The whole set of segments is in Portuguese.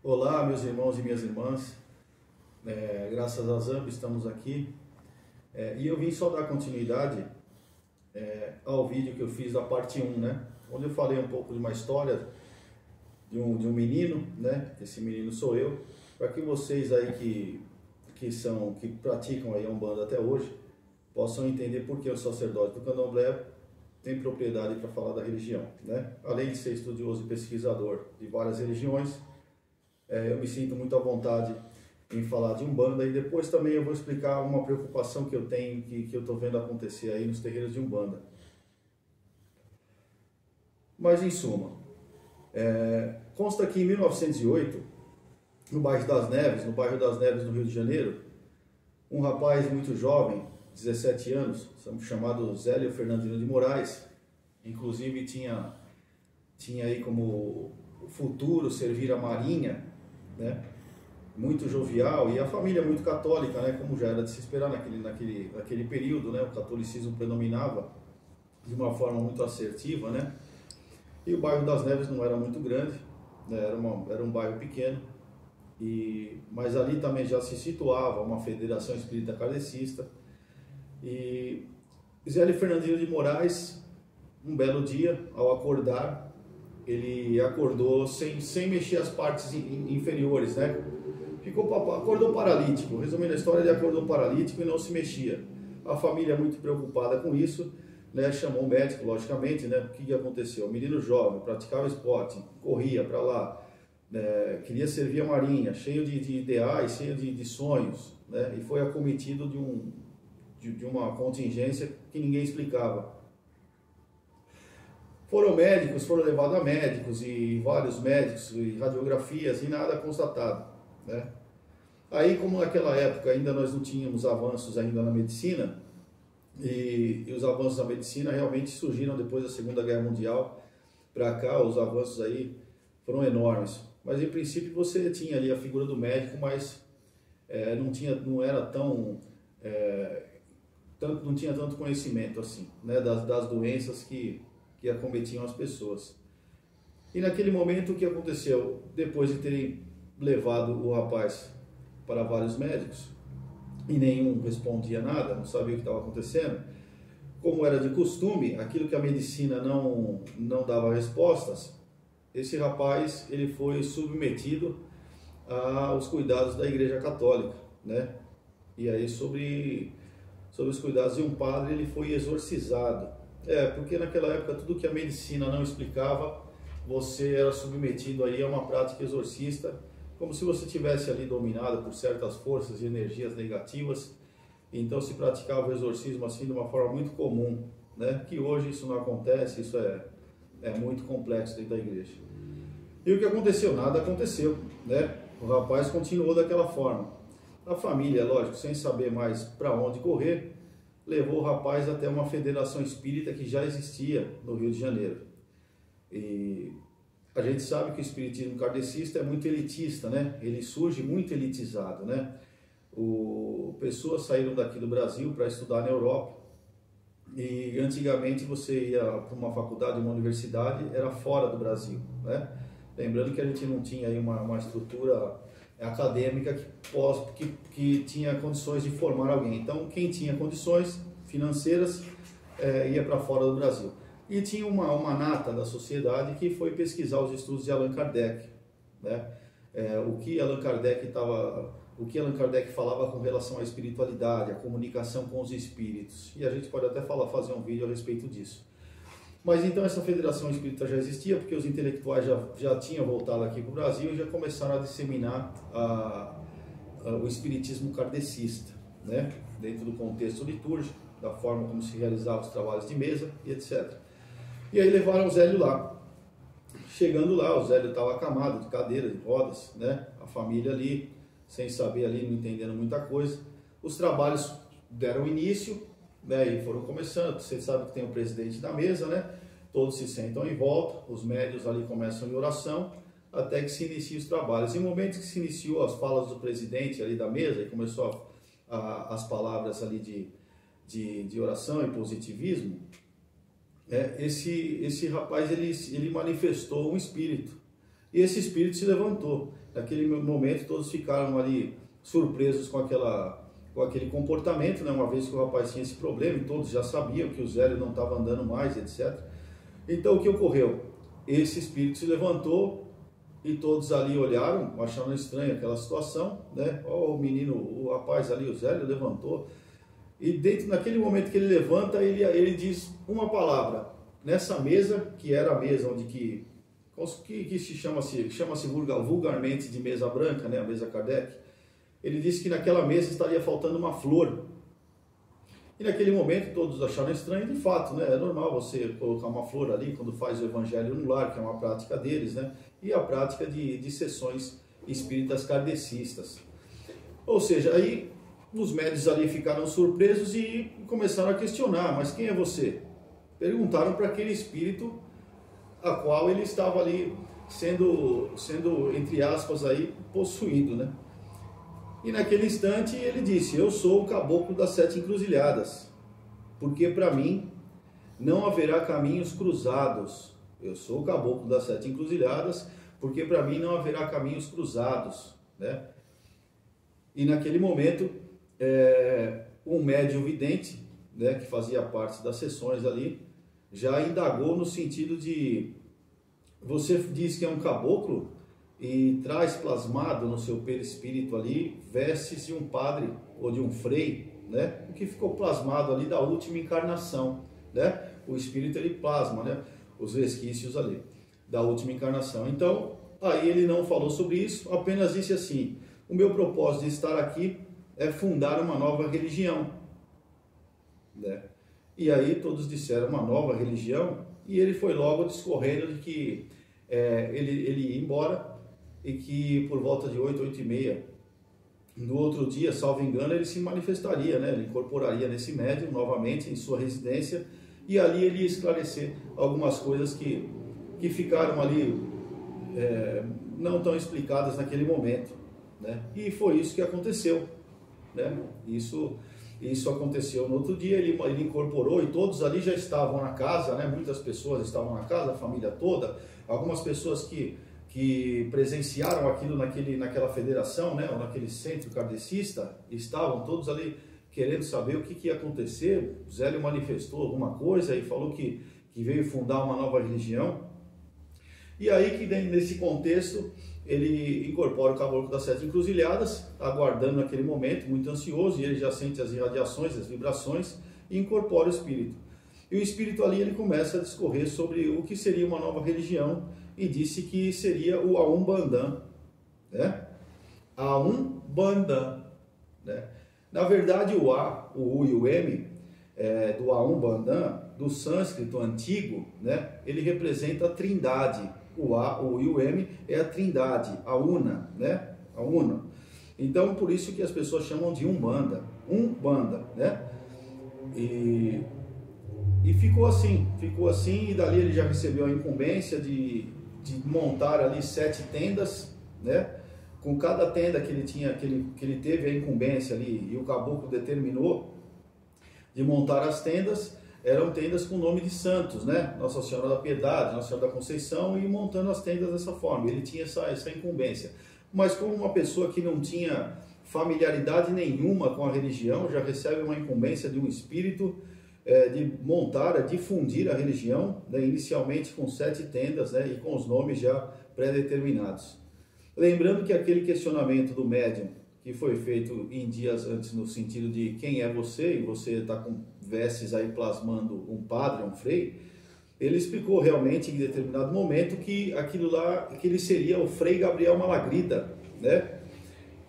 Olá, meus irmãos e minhas irmãs, graças a Zambi estamos aqui e eu vim só dar continuidade ao vídeo que eu fiz da parte 1, né? Onde eu falei um pouco de uma história de um menino, né? Esse menino sou eu, para que vocês aí que praticam aí a Umbanda até hoje possam entender por que o sacerdote do Candomblé tem propriedade para falar da religião, né? Além de ser estudioso e pesquisador de várias religiões, eu me sinto muito à vontade em falar de Umbanda e depois também eu vou explicar uma preocupação que eu tenho, que eu estou vendo acontecer aí nos terreiros de Umbanda. Mas em suma, consta que em 1908, no bairro das Neves, no Rio de Janeiro, um rapaz muito jovem, 17 anos, chamado Zélio Fernandino de Moraes, inclusive tinha aí como futuro servir a Marinha, né? Muito jovial, e a família muito católica, né? Como já era de se esperar naquele período, né? O catolicismo predominava de uma forma muito assertiva, né? E o bairro das Neves não era muito grande, né? Era um bairro pequeno, mas ali também já se situava uma federação espírita kardecista. E Zélio Fernandino de Moraes, um belo dia, ao acordar, ele acordou sem mexer as partes inferiores, né? Acordou paralítico. Resumindo a história, ele acordou paralítico e não se mexia. A família, muito preocupada com isso, né, chamou o médico, logicamente, né? O que aconteceu? O menino jovem, praticava esporte, corria para lá, né, queria servir a Marinha, cheio de ideais, cheio de sonhos, né? E foi acometido de uma contingência que ninguém explicava. Foram levados a médicos e vários médicos e radiografias e nada constatado, né? Aí, como naquela época ainda nós não tínhamos avanços ainda na medicina, e os avanços da medicina realmente surgiram depois da Segunda Guerra Mundial para cá, os avanços aí foram enormes. Mas em princípio você tinha ali a figura do médico, mas não era não tinha tanto conhecimento assim, né, das doenças que acometiam as pessoas. E naquele momento o que aconteceu? Depois de terem levado o rapaz para vários médicos e nenhum respondia nada, não sabia o que estava acontecendo, como era de costume, aquilo que a medicina não dava respostas, esse rapaz ele foi submetido aos cuidados da Igreja Católica, né? E aí sobre os cuidados de um padre ele foi exorcizado. Porque naquela época tudo que a medicina não explicava, você era submetido aí a uma prática exorcista, como se você tivesse ali dominado por certas forças e energias negativas. Então se praticava o exorcismo assim de uma forma muito comum, né? Que hoje isso não acontece, isso é muito complexo dentro da igreja. E o que aconteceu? Nada aconteceu, né? O rapaz continuou daquela forma. A família, lógico, sem saber mais para onde correr, levou o rapaz até uma federação espírita que já existia no Rio de Janeiro. E a gente sabe que o espiritismo kardecista é muito elitista, né? Ele surge muito elitizado, né? Pessoas saíram daqui do Brasil para estudar na Europa. E antigamente você ia para uma faculdade, uma universidade, era fora do Brasil, né? Lembrando que a gente não tinha aí uma estrutura acadêmica que tinha condições de formar alguém. Então, quem tinha condições financeiras ia para fora do Brasil. E tinha uma nata da sociedade que foi pesquisar os estudos de Allan Kardec, né? O que Allan Kardec falava com relação à espiritualidade, à comunicação com os espíritos. E a gente pode até fazer um vídeo a respeito disso. Mas então essa federação espírita já existia, porque os intelectuais já tinham voltado aqui para o Brasil e já começaram a disseminar o espiritismo kardecista, né? Dentro do contexto litúrgico, da forma como se realizavam os trabalhos de mesa e etc. E aí levaram o Zélio lá. Chegando lá, o Zélio estava acamado de cadeira, de rodas, né? A família ali, sem saber ali, não entendendo muita coisa. Os trabalhos deram início, né, e foram começando. Você sabe que tem o presidente da mesa, né? Todos se sentam em volta, os médios ali começam em oração, até que se iniciam os trabalhos. Em momentos que se iniciou as falas do presidente ali da mesa, e começou as palavras ali de oração e positivismo, esse rapaz ele manifestou um espírito. E esse espírito se levantou. naquele momento todos ficaram ali surpresos com aquele comportamento, né? Uma vez que o rapaz tinha esse problema e todos já sabiam que o Zélio não estava andando mais, etc. Então o que ocorreu? Esse espírito se levantou e todos ali olharam, acharam estranha aquela situação, né? Ó, o menino, o rapaz ali, o Zélio, levantou. E dentro, naquele momento que ele levanta, ele diz uma palavra. Nessa mesa, que era a mesa onde que se chama-se vulgarmente de mesa branca, né? A mesa Kardec. Ele disse que naquela mesa estaria faltando uma flor. E naquele momento todos acharam estranho, de fato, né? É normal você colocar uma flor ali quando faz o evangelho no lar, que é uma prática deles, né? E a prática de sessões espíritas kardecistas. Ou seja, aí os médios ali ficaram surpresos e começaram a questionar, mas quem é você? Perguntaram para aquele espírito a qual ele estava ali sendo entre aspas, aí, possuído, né? E naquele instante ele disse, eu sou o caboclo das 7 encruzilhadas, porque para mim não haverá caminhos cruzados. Eu sou o caboclo das 7 encruzilhadas, porque para mim não haverá caminhos cruzados, né? E naquele momento, um médium vidente, né, que fazia parte das sessões ali, já indagou no sentido de, você diz que é um caboclo e traz plasmado no seu perispírito ali vestes de um padre ou de um frei, né? O que ficou plasmado ali da última encarnação, né? O espírito ele plasma, né? Os resquícios ali da última encarnação. Então, aí ele não falou sobre isso, apenas disse assim, o meu propósito de estar aqui é fundar uma nova religião, né? E aí todos disseram uma nova religião, e ele foi logo discorrendo de que ele ia embora, e que por volta de 8, 8h30, no outro dia, salvo engano, ele se manifestaria, né? Ele incorporaria nesse médium novamente em sua residência, e ali ele ia esclarecer algumas coisas que ficaram ali não tão explicadas naquele momento, né? E foi isso que aconteceu, né? Isso aconteceu no outro dia, ele incorporou e todos ali já estavam na casa, né? Muitas pessoas estavam na casa, a família toda, algumas pessoas que presenciaram aquilo naquela federação, né? Ou naquele centro kardecista, estavam todos ali querendo saber o que ia acontecer. O Zélio manifestou alguma coisa e falou que veio fundar uma nova religião. E aí que nesse contexto ele incorpora o caboclo das 7 encruzilhadas, aguardando naquele momento, muito ansioso, e ele já sente as irradiações, as vibrações, e incorpora o espírito. E o espírito ali ele começa a discorrer sobre o que seria uma nova religião, e disse que seria o Aumbandã, né? A Umbanda, né? Na verdade o A, o U e o M do Aumbandã, do sânscrito antigo, né? Ele representa a trindade. O A, o U e o M é a trindade, a Una, né? A Una. Então por isso que as pessoas chamam de Umbanda, né? E ficou assim, e dali ele já recebeu a incumbência de montar ali 7 tendas, né? Com cada tenda que ele teve a incumbência ali, e o caboclo determinou de montar as tendas, eram tendas com nome de santos, né? Nossa Senhora da Piedade, Nossa Senhora da Conceição, e montando as tendas dessa forma. Ele tinha essa incumbência. Mas como uma pessoa que não tinha familiaridade nenhuma com a religião, já recebe uma incumbência de um espírito de montar, difundir a religião, né? Inicialmente com 7 tendas, né? E com os nomes já pré-determinados. Lembrando que aquele questionamento do médium, que foi feito em dias antes, no sentido de quem é você, e você está com vestes aí plasmando um padre, um frei, ele explicou realmente em determinado momento que aquilo lá, que ele seria o Frei Gabriel Malagrida, né?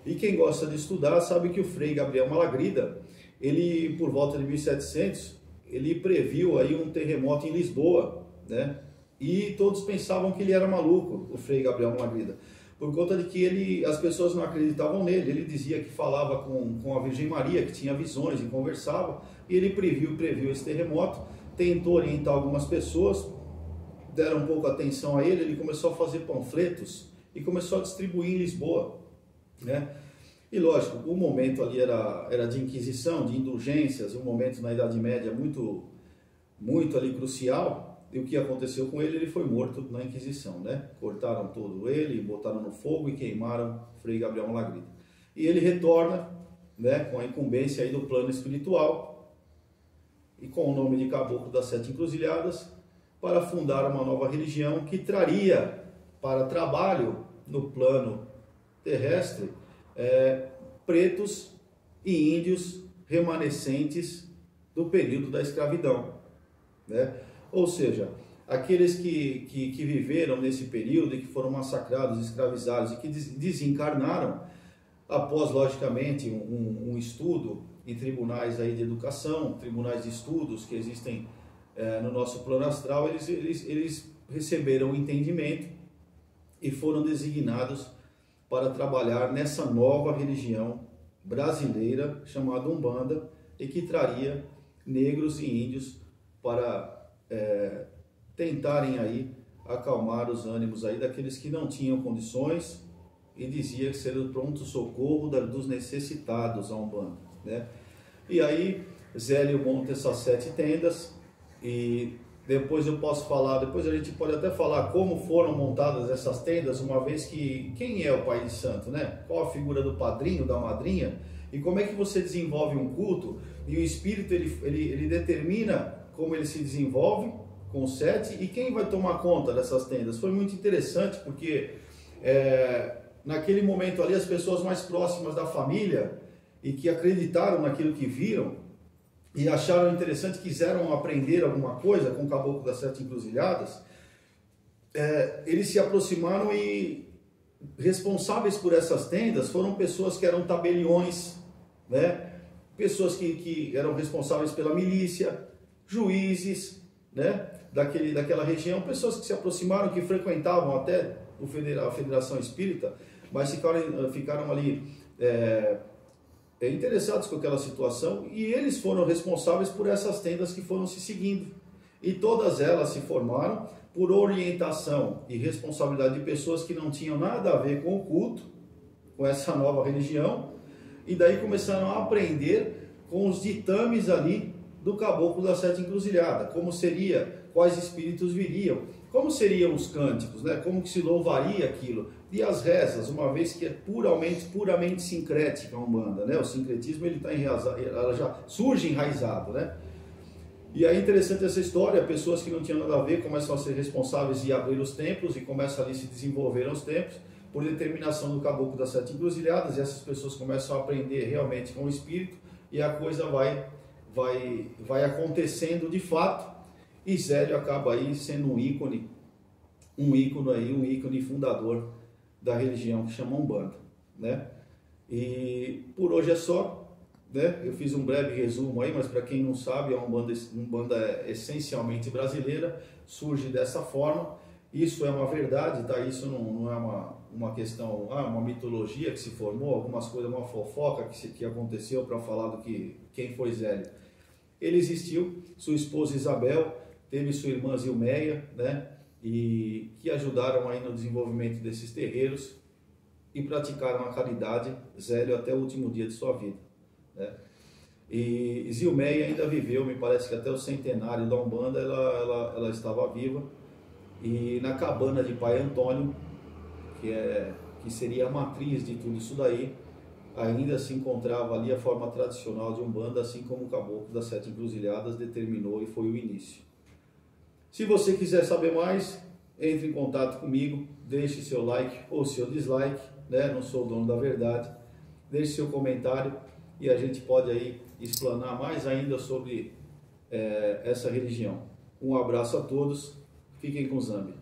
E quem gosta de estudar sabe que o Frei Gabriel Malagrida, ele, por volta de 1700, ele previu aí um terremoto em Lisboa, né? E todos pensavam que ele era maluco, o Frei Gabriel Malagrida, por conta de que as pessoas não acreditavam nele. Ele dizia que falava com a Virgem Maria, que tinha visões e conversava, e ele previu esse terremoto, tentou orientar algumas pessoas, deram um pouco atenção a ele, ele começou a fazer panfletos e começou a distribuir em Lisboa, né? E lógico, o momento ali era de inquisição, de indulgências, um momento na Idade Média muito ali crucial, E o que aconteceu com ele? Ele foi morto na Inquisição, né? Cortaram todo ele, botaram no fogo e queimaram Frei Gabriel Malagrida. E ele retorna, né, com a incumbência aí do plano espiritual e com o nome de Caboclo das Sete Encruzilhadas, para fundar uma nova religião que traria para trabalho no plano terrestre pretos e índios remanescentes do período da escravidão, né? Ou seja, aqueles que viveram nesse período e que foram massacrados, escravizados e que desencarnaram após, logicamente, um estudo em tribunais aí de educação, tribunais de estudos que existem no nosso plano astral, eles receberam o entendimento e foram designados para trabalhar nessa nova religião brasileira chamada Umbanda e que traria negros e índios para tentarem aí acalmar os ânimos aí daqueles que não tinham condições e dizia ser o pronto socorro dos necessitados a Umbanda, né? E aí Zélio monta essas 7 tendas e depois eu posso falar, depois a gente pode até falar como foram montadas essas tendas, uma vez que quem é o Pai de Santo, né? Qual a figura do padrinho, da madrinha e como é que você desenvolve um culto e o espírito ele determina como ele se desenvolve com os 7 e quem vai tomar conta dessas tendas. Foi muito interessante porque naquele momento ali as pessoas mais próximas da família e que acreditaram naquilo que viram e acharam interessante, quiseram aprender alguma coisa com o Caboclo das Sete Encruzilhadas, eles se aproximaram e responsáveis por essas tendas foram pessoas que eram tabeliões, né? Pessoas que eram responsáveis pela milícia, juízes, né? Daquela região, pessoas que se aproximaram, que frequentavam até a Federação Espírita, mas ficaram ali interessados com aquela situação e eles foram responsáveis por essas tendas que foram se seguindo. E todas elas se formaram por orientação e responsabilidade de pessoas que não tinham nada a ver com o culto, com essa nova religião, e daí começaram a aprender com os ditames ali do Caboclo das Sete Encruzilhadas, como seria, quais espíritos viriam, como seriam os cânticos, né? Como que se louvaria aquilo, e as rezas, uma vez que é puramente sincrética a Umbanda, né? O sincretismo ele está enraizado, ela já surge enraizado, né? E aí interessante essa história, pessoas que não tinham nada a ver começam a ser responsáveis e abrir os templos e começam ali a se desenvolver os templos por determinação do Caboclo das Sete Encruzilhadas, e essas pessoas começam a aprender realmente com o espírito e a coisa vai acontecendo de fato, e Zélio acaba aí sendo um ícone fundador da religião que chama Umbanda, né? E por hoje é só, né? Eu fiz um breve resumo aí, mas para quem não sabe, a Umbanda é essencialmente brasileira, surge dessa forma. Isso é uma verdade, tá? Isso não é uma questão, uma mitologia que se formou, algumas coisas, uma fofoca que aconteceu para falar quem foi Zélio. Ele existiu, sua esposa Isabel, teve sua irmã Zilmeia, né? E que ajudaram aí no desenvolvimento desses terreiros e praticaram a caridade, Zélio, até o último dia de sua vida, né? E Zilmeia ainda viveu, me parece que até o centenário da Umbanda ela estava viva, e na cabana de Pai Antônio, que seria a matriz de tudo isso daí, ainda se encontrava ali a forma tradicional de Umbanda, assim como o Caboclo das Sete Encruzilhadas determinou e foi o início. Se você quiser saber mais, entre em contato comigo, deixe seu like ou seu dislike, né? Não sou o dono da verdade. Deixe seu comentário e a gente pode aí explanar mais ainda sobre essa religião. Um abraço a todos, fiquem com Zambi.